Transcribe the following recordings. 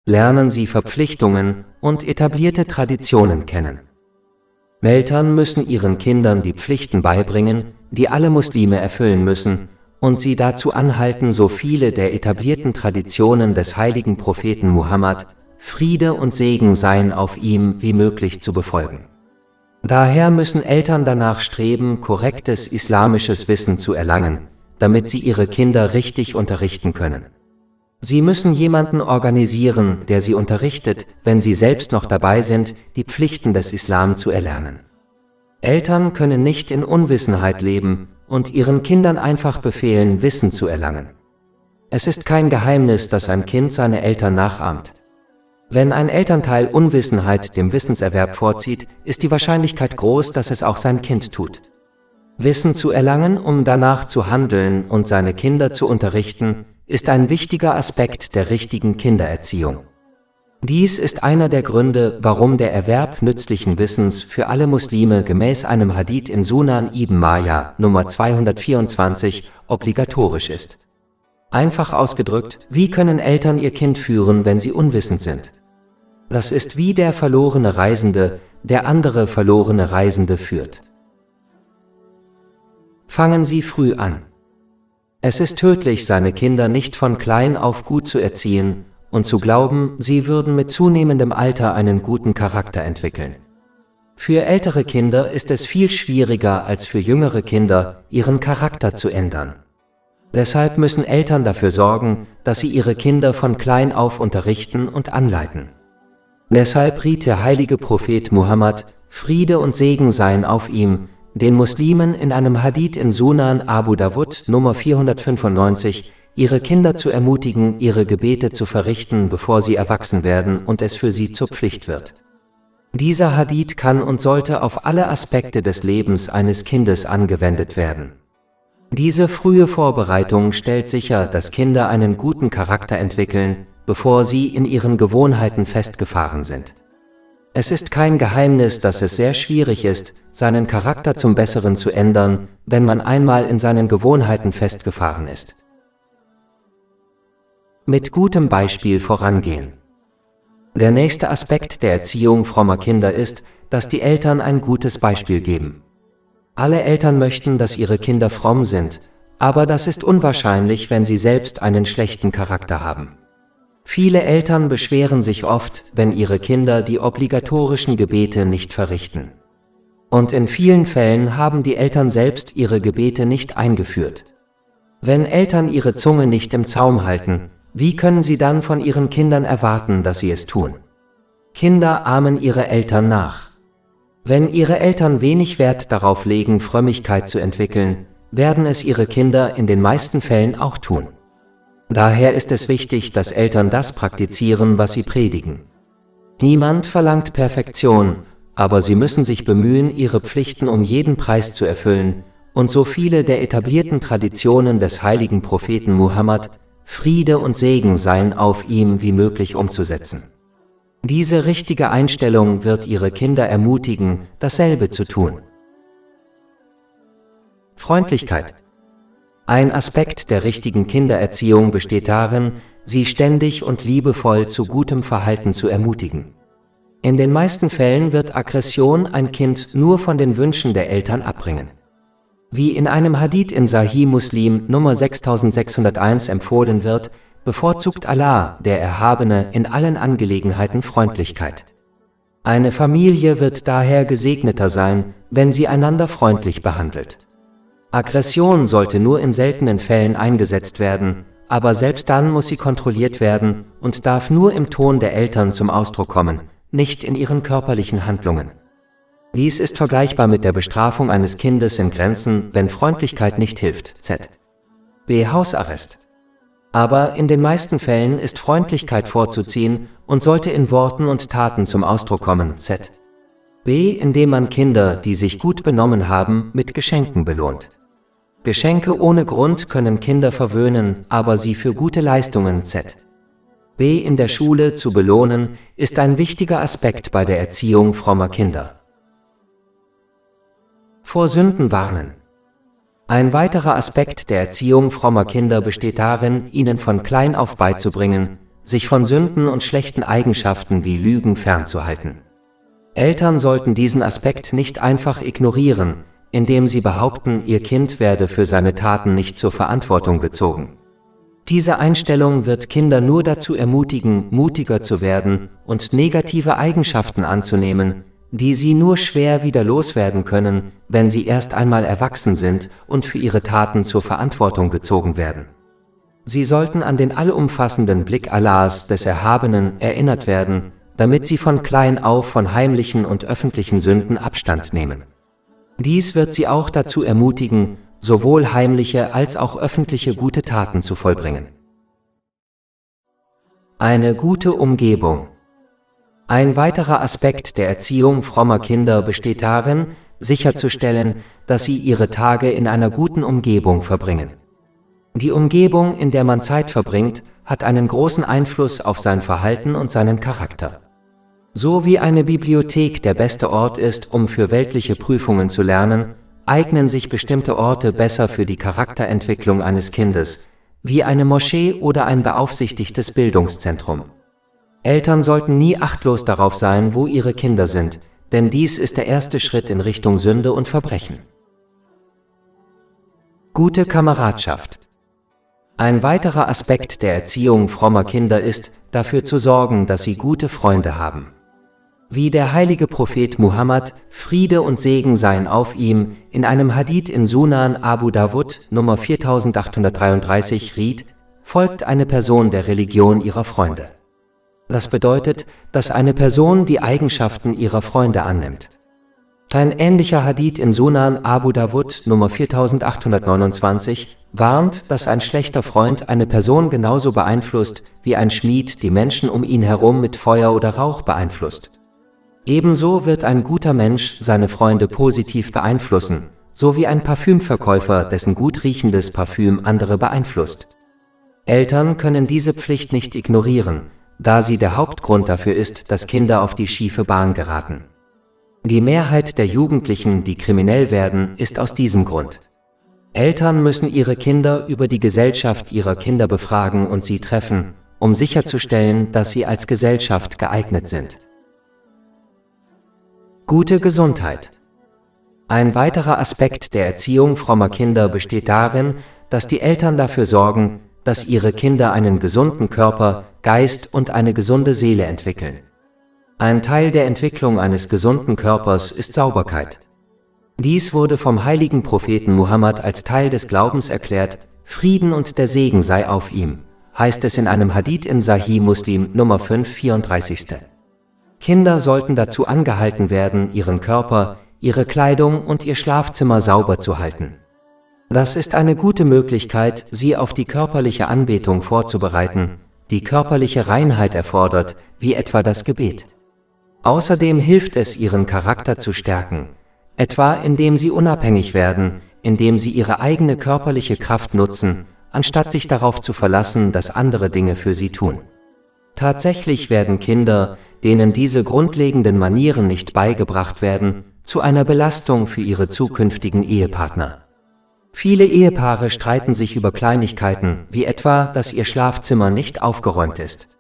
Lernen Sie Verpflichtungen und etablierte Traditionen kennen. Eltern müssen ihren Kindern die Pflichten beibringen, die alle Muslime erfüllen müssen, und sie dazu anhalten, so viele der etablierten Traditionen des heiligen Propheten Muhammad, Friede und Segen seien auf ihm, wie möglich zu befolgen. Daher müssen Eltern danach streben, korrektes islamisches Wissen zu erlangen, damit sie ihre Kinder richtig unterrichten können. Sie müssen jemanden organisieren, der sie unterrichtet, wenn sie selbst noch dabei sind, die Pflichten des Islam zu erlernen. Eltern können nicht in Unwissenheit leben und ihren Kindern einfach befehlen, Wissen zu erlangen. Es ist kein Geheimnis, dass ein Kind seine Eltern nachahmt. Wenn ein Elternteil Unwissenheit dem Wissenserwerb vorzieht, ist die Wahrscheinlichkeit groß, dass es auch sein Kind tut. Wissen zu erlangen, um danach zu handeln und seine Kinder zu unterrichten, ist ein wichtiger Aspekt der richtigen Kindererziehung. Dies ist einer der Gründe, warum der Erwerb nützlichen Wissens für alle Muslime gemäß einem Hadith in Sunan ibn Majah, Nummer 224, obligatorisch ist. Einfach ausgedrückt, wie können Eltern ihr Kind führen, wenn sie unwissend sind? Das ist wie der verlorene Reisende, der andere verlorene Reisende führt. Fangen Sie früh an. Es ist tödlich, seine Kinder nicht von klein auf gut zu erziehen und zu glauben, sie würden mit zunehmendem Alter einen guten Charakter entwickeln. Für ältere Kinder ist es viel schwieriger als für jüngere Kinder, ihren Charakter zu ändern. Deshalb müssen Eltern dafür sorgen, dass sie ihre Kinder von klein auf unterrichten und anleiten. Deshalb riet der heilige Prophet Muhammad, Friede und Segen seien auf ihm, den Muslimen in einem Hadith in Sunan Abu Dawud Nummer 495, ihre Kinder zu ermutigen, ihre Gebete zu verrichten, bevor sie erwachsen werden und es für sie zur Pflicht wird. Dieser Hadith kann und sollte auf alle Aspekte des Lebens eines Kindes angewendet werden. Diese frühe Vorbereitung stellt sicher, dass Kinder einen guten Charakter entwickeln, bevor sie in ihren Gewohnheiten festgefahren sind. Es ist kein Geheimnis, dass es sehr schwierig ist, seinen Charakter zum Besseren zu ändern, wenn man einmal in seinen Gewohnheiten festgefahren ist. Mit gutem Beispiel vorangehen. Der nächste Aspekt der Erziehung frommer Kinder ist, dass die Eltern ein gutes Beispiel geben. Alle Eltern möchten, dass ihre Kinder fromm sind, aber das ist unwahrscheinlich, wenn sie selbst einen schlechten Charakter haben. Viele Eltern beschweren sich oft, wenn ihre Kinder die obligatorischen Gebete nicht verrichten. Und in vielen Fällen haben die Eltern selbst ihre Gebete nicht eingeführt. Wenn Eltern ihre Zunge nicht im Zaum halten, wie können sie dann von ihren Kindern erwarten, dass sie es tun? Kinder ahmen ihre Eltern nach. Wenn ihre Eltern wenig Wert darauf legen, Frömmigkeit zu entwickeln, werden es ihre Kinder in den meisten Fällen auch tun. Daher ist es wichtig, dass Eltern das praktizieren, was sie predigen. Niemand verlangt Perfektion, aber sie müssen sich bemühen, ihre Pflichten um jeden Preis zu erfüllen und so viele der etablierten Traditionen des heiligen Propheten Muhammad, Friede und Segen seien auf ihm, wie möglich umzusetzen. Diese richtige Einstellung wird ihre Kinder ermutigen, dasselbe zu tun. Freundlichkeit. Ein Aspekt der richtigen Kindererziehung besteht darin, sie ständig und liebevoll zu gutem Verhalten zu ermutigen. In den meisten Fällen wird Aggression ein Kind nur von den Wünschen der Eltern abbringen. Wie in einem Hadith in Sahih Muslim Nummer 6601 empfohlen wird, bevorzugt Allah, der Erhabene, in allen Angelegenheiten Freundlichkeit. Eine Familie wird daher gesegneter sein, wenn sie einander freundlich behandelt. Aggression sollte nur in seltenen Fällen eingesetzt werden, aber selbst dann muss sie kontrolliert werden und darf nur im Ton der Eltern zum Ausdruck kommen, nicht in ihren körperlichen Handlungen. Dies ist vergleichbar mit der Bestrafung eines Kindes in Grenzen, wenn Freundlichkeit nicht hilft. Z.B. Hausarrest. Aber in den meisten Fällen ist Freundlichkeit vorzuziehen und sollte in Worten und Taten zum Ausdruck kommen. Z.B. indem man Kinder, die sich gut benommen haben, mit Geschenken belohnt. Geschenke ohne Grund können Kinder verwöhnen, aber sie für gute Leistungen Z.B. in der Schule zu belohnen, ist ein wichtiger Aspekt bei der Erziehung frommer Kinder. Vor Sünden warnen. Ein weiterer Aspekt der Erziehung frommer Kinder besteht darin, ihnen von klein auf beizubringen, sich von Sünden und schlechten Eigenschaften wie Lügen fernzuhalten. Eltern sollten diesen Aspekt nicht einfach ignorieren, indem sie behaupten, ihr Kind werde für seine Taten nicht zur Verantwortung gezogen. Diese Einstellung wird Kinder nur dazu ermutigen, mutiger zu werden und negative Eigenschaften anzunehmen, die sie nur schwer wieder loswerden können, wenn sie erst einmal erwachsen sind und für ihre Taten zur Verantwortung gezogen werden. Sie sollten an den allumfassenden Blick Allahs, des Erhabenen, erinnert werden, damit sie von klein auf von heimlichen und öffentlichen Sünden Abstand nehmen. Dies wird sie auch dazu ermutigen, sowohl heimliche als auch öffentliche gute Taten zu vollbringen. Eine gute Umgebung. Ein weiterer Aspekt der Erziehung frommer Kinder besteht darin, sicherzustellen, dass sie ihre Tage in einer guten Umgebung verbringen. Die Umgebung, in der man Zeit verbringt, hat einen großen Einfluss auf sein Verhalten und seinen Charakter. So wie eine Bibliothek der beste Ort ist, um für weltliche Prüfungen zu lernen, eignen sich bestimmte Orte besser für die Charakterentwicklung eines Kindes, wie eine Moschee oder ein beaufsichtigtes Bildungszentrum. Eltern sollten nie achtlos darauf sein, wo ihre Kinder sind, denn dies ist der erste Schritt in Richtung Sünde und Verbrechen. Gute Kameradschaft. Ein weiterer Aspekt der Erziehung frommer Kinder ist, dafür zu sorgen, dass sie gute Freunde haben. Wie der heilige Prophet Muhammad, Friede und Segen seien auf ihm, in einem Hadith in Sunan Abu Dawud, Nummer 4833 riet, folgt eine Person der Religion ihrer Freunde. Das bedeutet, dass eine Person die Eigenschaften ihrer Freunde annimmt. Ein ähnlicher Hadith in Sunan Abu Dawud, Nummer 4829, warnt, dass ein schlechter Freund eine Person genauso beeinflusst, wie ein Schmied die Menschen um ihn herum mit Feuer oder Rauch beeinflusst. Ebenso wird ein guter Mensch seine Freunde positiv beeinflussen, so wie ein Parfümverkäufer, dessen gut riechendes Parfüm andere beeinflusst. Eltern können diese Pflicht nicht ignorieren, da sie der Hauptgrund dafür ist, dass Kinder auf die schiefe Bahn geraten. Die Mehrheit der Jugendlichen, die kriminell werden, ist aus diesem Grund. Eltern müssen ihre Kinder über die Gesellschaft ihrer Kinder befragen und sie treffen, um sicherzustellen, dass sie als Gesellschaft geeignet sind. Gute Gesundheit. Ein weiterer Aspekt der Erziehung frommer Kinder besteht darin, dass die Eltern dafür sorgen, dass ihre Kinder einen gesunden Körper, Geist und eine gesunde Seele entwickeln. Ein Teil der Entwicklung eines gesunden Körpers ist Sauberkeit. Dies wurde vom heiligen Propheten Muhammad als Teil des Glaubens erklärt, Frieden und der Segen sei auf ihm, heißt es in einem Hadith in Sahih Muslim Nummer 534. Kinder sollten dazu angehalten werden, ihren Körper, ihre Kleidung und ihr Schlafzimmer sauber zu halten. Das ist eine gute Möglichkeit, sie auf die körperliche Anbetung vorzubereiten, die körperliche Reinheit erfordert, wie etwa das Gebet. Außerdem hilft es, ihren Charakter zu stärken, etwa indem sie unabhängig werden, indem sie ihre eigene körperliche Kraft nutzen, anstatt sich darauf zu verlassen, dass andere Dinge für sie tun. Tatsächlich werden Kinder, denen diese grundlegenden Manieren nicht beigebracht werden, zu einer Belastung für ihre zukünftigen Ehepartner. Viele Ehepaare streiten sich über Kleinigkeiten, wie etwa, dass ihr Schlafzimmer nicht aufgeräumt ist.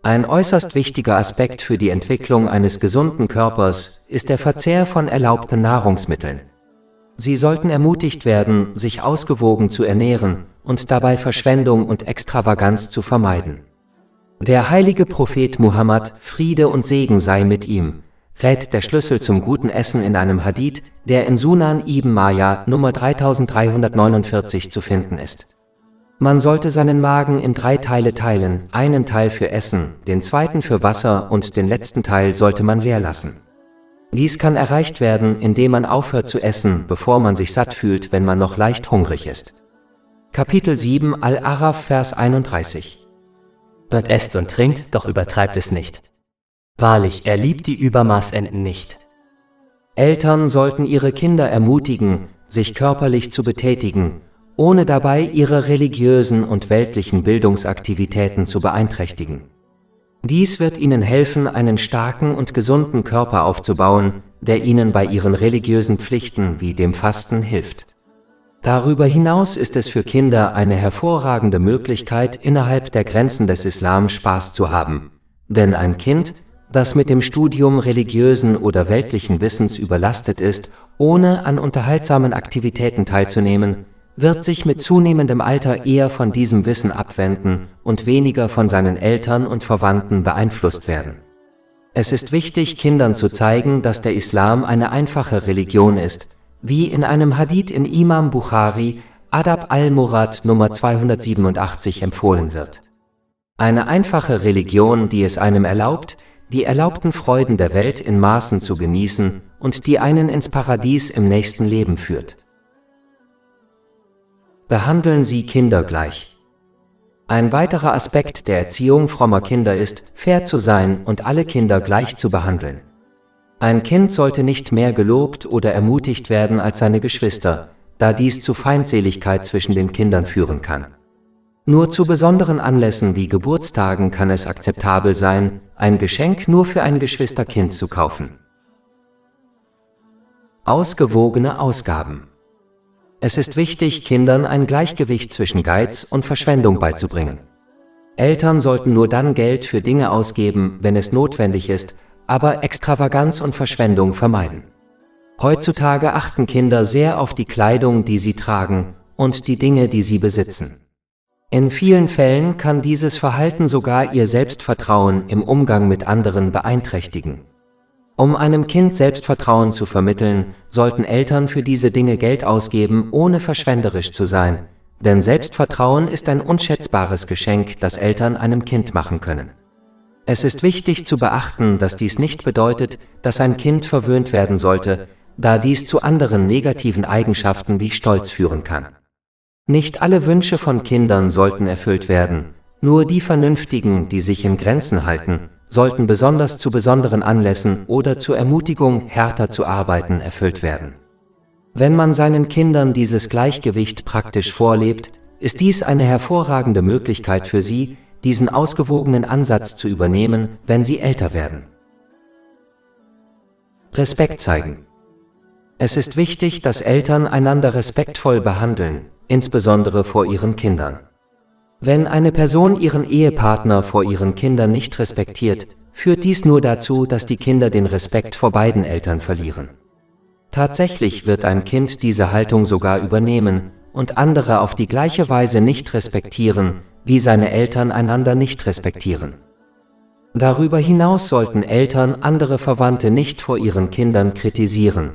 Ein äußerst wichtiger Aspekt für die Entwicklung eines gesunden Körpers ist der Verzehr von erlaubten Nahrungsmitteln. Sie sollten ermutigt werden, sich ausgewogen zu ernähren und dabei Verschwendung und Extravaganz zu vermeiden. Der heilige Prophet Muhammad, Friede und Segen sei mit ihm, rät der Schlüssel zum guten Essen in einem Hadith, der in Sunan Ibn Majah Nummer 3349 zu finden ist. Man sollte seinen Magen in 3 Teile teilen, einen Teil für Essen, den zweiten für Wasser und den letzten Teil sollte man leer lassen. Dies kann erreicht werden, indem man aufhört zu essen, bevor man sich satt fühlt, wenn man noch leicht hungrig ist. Kapitel 7 Al-A'raf, Vers 31. Dort esst und trinkt, doch übertreibt es nicht. Wahrlich, er liebt die Übermaßenden nicht. Eltern sollten ihre Kinder ermutigen, sich körperlich zu betätigen, ohne dabei ihre religiösen und weltlichen Bildungsaktivitäten zu beeinträchtigen. Dies wird ihnen helfen, einen starken und gesunden Körper aufzubauen, der ihnen bei ihren religiösen Pflichten wie dem Fasten hilft. Darüber hinaus ist es für Kinder eine hervorragende Möglichkeit, innerhalb der Grenzen des Islam Spaß zu haben. Denn ein Kind, das mit dem Studium religiösen oder weltlichen Wissens überlastet ist, ohne an unterhaltsamen Aktivitäten teilzunehmen, wird sich mit zunehmendem Alter eher von diesem Wissen abwenden und weniger von seinen Eltern und Verwandten beeinflusst werden. Es ist wichtig, Kindern zu zeigen, dass der Islam eine einfache Religion ist, wie in einem Hadith in Imam Bukhari, Adab al-Murad Nummer 287 empfohlen wird. Eine einfache Religion, die es einem erlaubt, die erlaubten Freuden der Welt in Maßen zu genießen und die einen ins Paradies im nächsten Leben führt. Behandeln Sie Kinder gleich. Ein weiterer Aspekt der Erziehung frommer Kinder ist, fair zu sein und alle Kinder gleich zu behandeln. Ein Kind sollte nicht mehr gelobt oder ermutigt werden als seine Geschwister, da dies zu Feindseligkeit zwischen den Kindern führen kann. Nur zu besonderen Anlässen wie Geburtstagen kann es akzeptabel sein, ein Geschenk nur für ein Geschwisterkind zu kaufen. Ausgewogene Ausgaben. Es ist wichtig, Kindern ein Gleichgewicht zwischen Geiz und Verschwendung beizubringen. Eltern sollten nur dann Geld für Dinge ausgeben, wenn es notwendig ist, aber Extravaganz und Verschwendung vermeiden. Heutzutage achten Kinder sehr auf die Kleidung, die sie tragen, und die Dinge, die sie besitzen. In vielen Fällen kann dieses Verhalten sogar ihr Selbstvertrauen im Umgang mit anderen beeinträchtigen. Um einem Kind Selbstvertrauen zu vermitteln, sollten Eltern für diese Dinge Geld ausgeben, ohne verschwenderisch zu sein, denn Selbstvertrauen ist ein unschätzbares Geschenk, das Eltern einem Kind machen können. Es ist wichtig zu beachten, dass dies nicht bedeutet, dass ein Kind verwöhnt werden sollte, da dies zu anderen negativen Eigenschaften wie Stolz führen kann. Nicht alle Wünsche von Kindern sollten erfüllt werden, nur die Vernünftigen, die sich in Grenzen halten, sollten besonders zu besonderen Anlässen oder zur Ermutigung, härter zu arbeiten, erfüllt werden. Wenn man seinen Kindern dieses Gleichgewicht praktisch vorlebt, ist dies eine hervorragende Möglichkeit für sie, diesen ausgewogenen Ansatz zu übernehmen, wenn sie älter werden. Respekt zeigen. Es ist wichtig, dass Eltern einander respektvoll behandeln, insbesondere vor ihren Kindern. Wenn eine Person ihren Ehepartner vor ihren Kindern nicht respektiert, führt dies nur dazu, dass die Kinder den Respekt vor beiden Eltern verlieren. Tatsächlich wird ein Kind diese Haltung sogar übernehmen und andere auf die gleiche Weise nicht respektieren, wie seine Eltern einander nicht respektieren. Darüber hinaus sollten Eltern andere Verwandte nicht vor ihren Kindern kritisieren,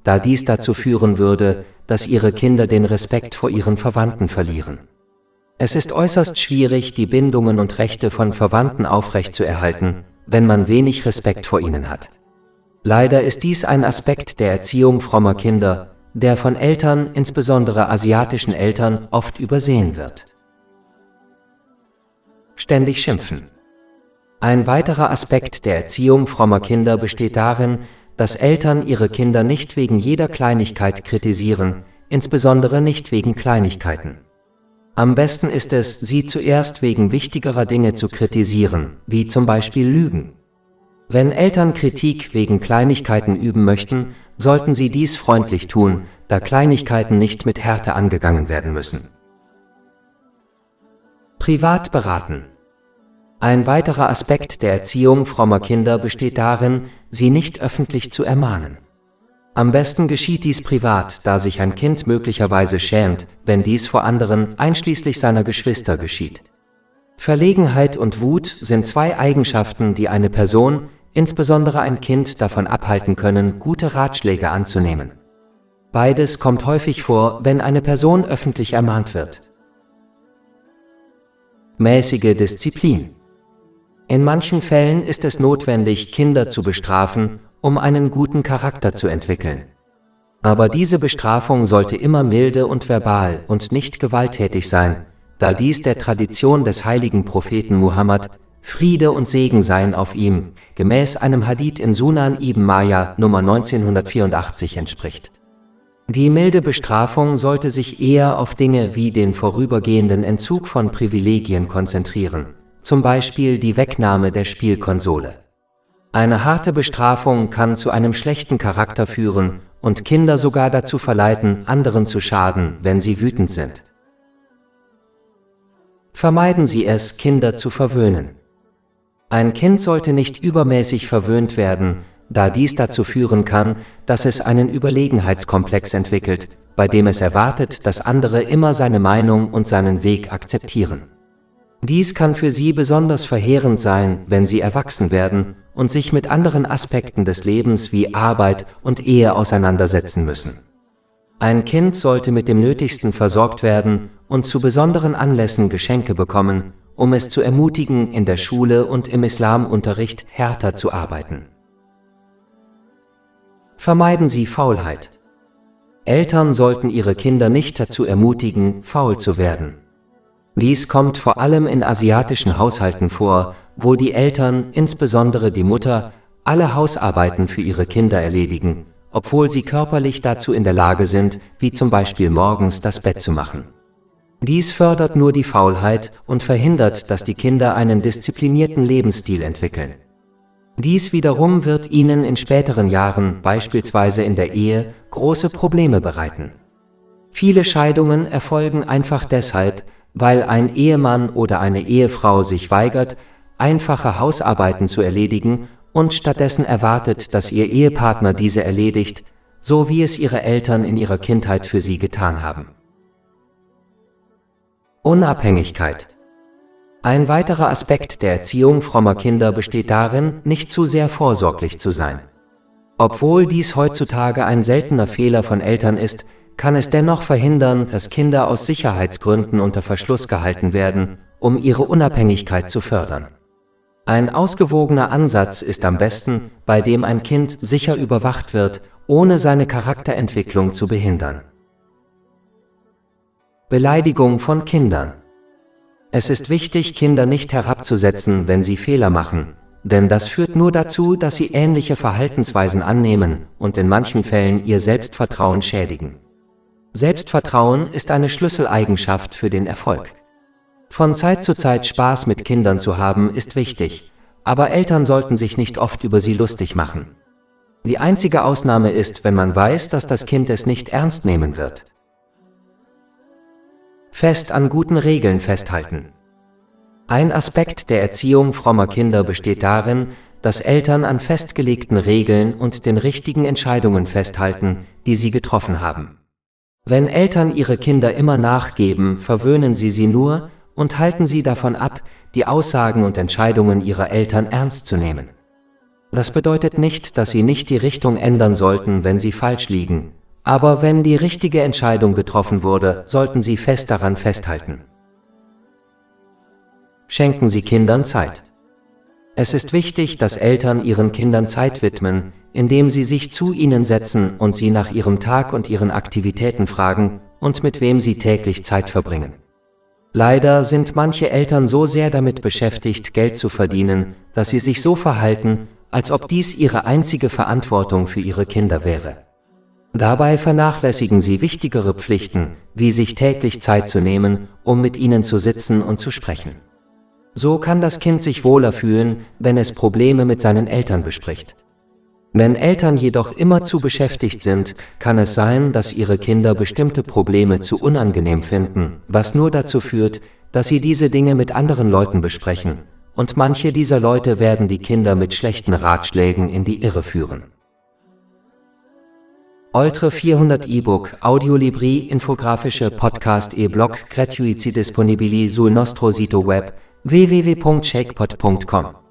da dies dazu führen würde, dass ihre Kinder den Respekt vor ihren Verwandten verlieren. Es ist äußerst schwierig, die Bindungen und Rechte von Verwandten aufrechtzuerhalten, wenn man wenig Respekt vor ihnen hat. Leider ist dies ein Aspekt der Erziehung frommer Kinder, der von Eltern, insbesondere asiatischen Eltern, oft übersehen wird. Ständig schimpfen. Ein weiterer Aspekt der Erziehung frommer Kinder besteht darin, dass Eltern ihre Kinder nicht wegen jeder Kleinigkeit kritisieren, insbesondere nicht wegen Kleinigkeiten. Am besten ist es, sie zuerst wegen wichtigerer Dinge zu kritisieren, wie zum Beispiel Lügen. Wenn Eltern Kritik wegen Kleinigkeiten üben möchten, sollten sie dies freundlich tun, da Kleinigkeiten nicht mit Härte angegangen werden müssen. Privat beraten. Ein weiterer Aspekt der Erziehung frommer Kinder besteht darin, sie nicht öffentlich zu ermahnen. Am besten geschieht dies privat, da sich ein Kind möglicherweise schämt, wenn dies vor anderen, einschließlich seiner Geschwister, geschieht. Verlegenheit und Wut sind zwei Eigenschaften, die eine Person, insbesondere ein Kind, davon abhalten können, gute Ratschläge anzunehmen. Beides kommt häufig vor, wenn eine Person öffentlich ermahnt wird. Mäßige Disziplin. In manchen Fällen ist es notwendig, Kinder zu bestrafen, um einen guten Charakter zu entwickeln. Aber diese Bestrafung sollte immer milde und verbal und nicht gewalttätig sein, da dies der Tradition des heiligen Propheten Muhammad, Friede und Segen seien auf ihm, gemäß einem Hadith in Sunan ibn Majah Nummer 1984 entspricht. Die milde Bestrafung sollte sich eher auf Dinge wie den vorübergehenden Entzug von Privilegien konzentrieren, zum Beispiel die Wegnahme der Spielkonsole. Eine harte Bestrafung kann zu einem schlechten Charakter führen und Kinder sogar dazu verleiten, anderen zu schaden, wenn sie wütend sind. Vermeiden Sie es, Kinder zu verwöhnen. Ein Kind sollte nicht übermäßig verwöhnt werden, da dies dazu führen kann, dass es einen Überlegenheitskomplex entwickelt, bei dem es erwartet, dass andere immer seine Meinung und seinen Weg akzeptieren. Dies kann für Sie besonders verheerend sein, wenn Sie erwachsen werden und sich mit anderen Aspekten des Lebens wie Arbeit und Ehe auseinandersetzen müssen. Ein Kind sollte mit dem Nötigsten versorgt werden und zu besonderen Anlässen Geschenke bekommen, um es zu ermutigen, in der Schule und im Islamunterricht härter zu arbeiten. Vermeiden Sie Faulheit. Eltern sollten ihre Kinder nicht dazu ermutigen, faul zu werden. Dies kommt vor allem in asiatischen Haushalten vor, wo die Eltern, insbesondere die Mutter, alle Hausarbeiten für ihre Kinder erledigen, obwohl sie körperlich dazu in der Lage sind, wie zum Beispiel morgens das Bett zu machen. Dies fördert nur die Faulheit und verhindert, dass die Kinder einen disziplinierten Lebensstil entwickeln. Dies wiederum wird ihnen in späteren Jahren, beispielsweise in der Ehe, große Probleme bereiten. Viele Scheidungen erfolgen einfach deshalb, weil ein Ehemann oder eine Ehefrau sich weigert, einfache Hausarbeiten zu erledigen und stattdessen erwartet, dass ihr Ehepartner diese erledigt, so wie es ihre Eltern in ihrer Kindheit für sie getan haben. Unabhängigkeit. Ein weiterer Aspekt der Erziehung frommer Kinder besteht darin, nicht zu sehr vorsorglich zu sein. Obwohl dies heutzutage ein seltener Fehler von Eltern ist, kann es dennoch verhindern, dass Kinder aus Sicherheitsgründen unter Verschluss gehalten werden, um ihre Unabhängigkeit zu fördern. Ein ausgewogener Ansatz ist am besten, bei dem ein Kind sicher überwacht wird, ohne seine Charakterentwicklung zu behindern. Beleidigung von Kindern. Es ist wichtig, Kinder nicht herabzusetzen, wenn sie Fehler machen, denn das führt nur dazu, dass sie ähnliche Verhaltensweisen annehmen und in manchen Fällen ihr Selbstvertrauen schädigen. Selbstvertrauen ist eine Schlüsseleigenschaft für den Erfolg. Von Zeit zu Zeit Spaß mit Kindern zu haben, ist wichtig, aber Eltern sollten sich nicht oft über sie lustig machen. Die einzige Ausnahme ist, wenn man weiß, dass das Kind es nicht ernst nehmen wird. Fest an guten Regeln festhalten. Ein Aspekt der Erziehung frommer Kinder besteht darin, dass Eltern an festgelegten Regeln und den richtigen Entscheidungen festhalten, die sie getroffen haben. Wenn Eltern ihre Kinder immer nachgeben, verwöhnen sie nur und halten sie davon ab, die Aussagen und Entscheidungen ihrer Eltern ernst zu nehmen. Das bedeutet nicht, dass sie nicht die Richtung ändern sollten, wenn sie falsch liegen, aber wenn die richtige Entscheidung getroffen wurde, sollten sie fest daran festhalten. Schenken Sie Kindern Zeit. Es ist wichtig, dass Eltern ihren Kindern Zeit widmen, indem sie sich zu ihnen setzen und sie nach ihrem Tag und ihren Aktivitäten fragen und mit wem sie täglich Zeit verbringen. Leider sind manche Eltern so sehr damit beschäftigt, Geld zu verdienen, dass sie sich so verhalten, als ob dies ihre einzige Verantwortung für ihre Kinder wäre. Dabei vernachlässigen sie wichtigere Pflichten, wie sich täglich Zeit zu nehmen, um mit ihnen zu sitzen und zu sprechen. So kann das Kind sich wohler fühlen, wenn es Probleme mit seinen Eltern bespricht. Wenn Eltern jedoch immer zu beschäftigt sind, kann es sein, dass ihre Kinder bestimmte Probleme zu unangenehm finden, was nur dazu führt, dass sie diese Dinge mit anderen Leuten besprechen, und manche dieser Leute werden die Kinder mit schlechten Ratschlägen in die Irre führen. Oltre 400 e-book, audiolibri, infografische podcast e-blog gratuiti disponibili sul nostro sito web www.shakepot.com